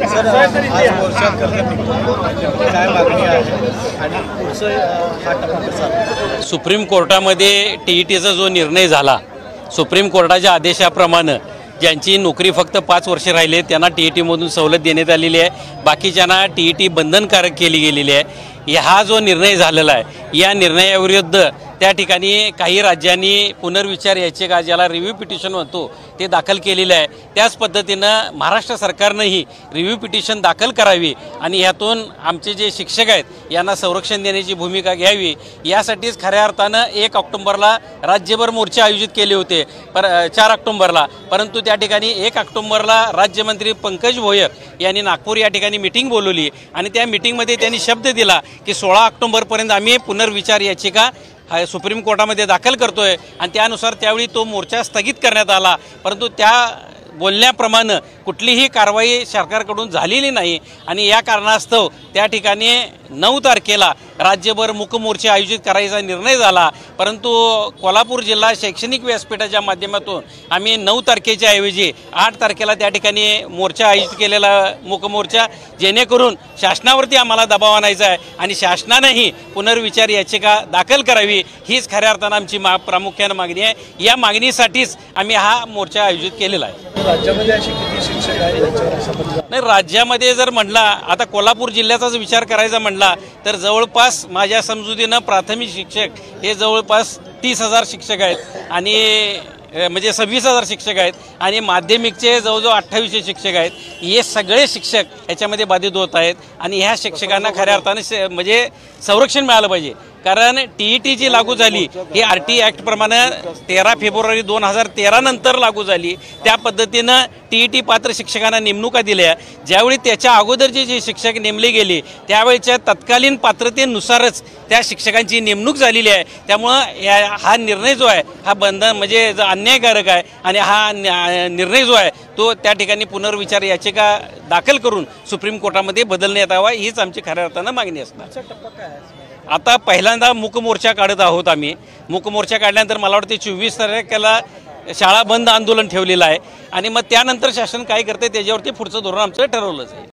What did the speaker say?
Sir आज मोर्चात काय मागणी आहे आणि पुढचं हा टप्पा कसा? सुप्रीम कोर्टामध्ये टीईटीचा जो निर्णय झाला, सुप्रीम कोर्टाच्या आदेशाप्रमाणे ज्यांची नोकरी फक्त 5 वर्ष राहिले त्यांना टीईटीमधून सवलत देण्यात आलेली आहे, बाकीच्यांना टीईटी बंधनकारक केली गेलेली आहे। हा जो निर्णय झालेला आहे या निर्णयाविरुद्ध त्या ठिकाणी काही राज्यांनी पुनर्विचार याचिका ज्याला रिव्ह्यू पिटिशन म्हणतो ते दाखल केलेले आहे। त्याच पद्धतीनं महाराष्ट्र सरकारनंही रिव्ह्यू पिटिशन दाखल करावी आणि यातून आमचे जे शिक्षक आहेत यांना संरक्षण देण्याची भूमिका घ्यावी। यासाठीच खऱ्या अर्थानं 1 ऑक्टोबरला राज्यभर मोर्चे आयोजित केले होते 4 ऑक्टोबरला, परंतु त्या ठिकाणी 1 ऑक्टोबरला राज्यमंत्री पंकज भोयर यांनी नागपूर या ठिकाणी मीटिंग बोलवली आणि त्या मीटिंगमध्ये त्यांनी शब्द दिला की 16 ऑक्टोबरपर्यंत आम्ही पुनर्विचार याचिका सुप्रीम कोर्टामध्ये दाखल करतोय आणि त्यानुसार त्यावेळी तो मोर्चा स्थगित करण्यात आला, परंतु त्या बोलण्याप्रमाणे कुठलीही कारवाई सरकारकडून झालेली नाही आणि या कारणास्तव त्या ठिकाणी 9 तारखेला राज्यभर मूक मोर्चे आयोजित करायचा निर्णय झाला। परंतु कोल्हापूर जिल्हा शैक्षणिक व्यासपीठाच्या माध्यमातून आम्ही 9 तारखेच्या ऐवजी 8 तारखेला त्या ठिकाणी मोर्चा आयोजित केलेला मूक मोर्चा, जेणेकरून शासनावरती आम्हाला दबाव आणायचा आहे आणि शासनानेही पुनर्विचार याचिका दाखल करावी हीच खऱ्या अर्थानं आमची प्रामुख्याने मागणी आहे। या मागणीसाठीच आम्ही हा मोर्चा आयोजित केलेला आहे। राज्यामध्ये अशी किती शिक्षक आहेत? नाही, राज्यामध्ये जर म्हणला आता कोल्हापूर जिल्ह्याचाच विचार करायचा म्हणला तर जवळपास माझ्या समजुतीनं प्राथमिक शिक्षक हे जवळपास 30,000 शिक्षक आहेत आणि म्हणजे 26,000 शिक्षक आहेत आणि माध्यमिकचे जवळजवळ 2800 शिक्षक आहेत। हे सगळे शिक्षक याच्यामध्ये बाधित होत आहेत आणि ह्या शिक्षकांना खऱ्या अर्थाने म्हणजे संरक्षण मिळालं पाहिजे, कारण टीईटी जी लागू झाली ही आरटी ॲक्ट प्रमाणे 13 फेब्रुवारी 2013 नंतर लागू झाली। त्या पद्धतीनं टीईटी पात्र शिक्षकांना नेमणुका दिल्या। ज्यावेळी त्याच्या अगोदर जे शिक्षक नेमले गेले त्यावेळेच्या तत्कालीन पात्रतेनुसारच त्या शिक्षकांची नेमणूक झालेली आहे। त्यामुळं हा निर्णय जो आहे हा बंधन म्हणजे अन्यायकारक आहे आणि हा निर्णय जो आहे तो त्या ठिकाणी पुनर्विचार याचिका दाखल करून सुप्रीम कोर्टामध्ये बदलण्यात यावा हीच आमची खऱ्या अर्थानं मागणी असणार। आता पहिल्यांदा मूक मोर्चा काढत आहोत आम्ही। मूक मोर्चा काढल्यानंतर मला वाटते 24 तारखेला शाळा बंद आंदोलन ठेवलेलं आहे आणि मग त्यानंतर शासन काय करते त्याच्यावरती पुढचं धोरण आमचं ठरवलंच आहे।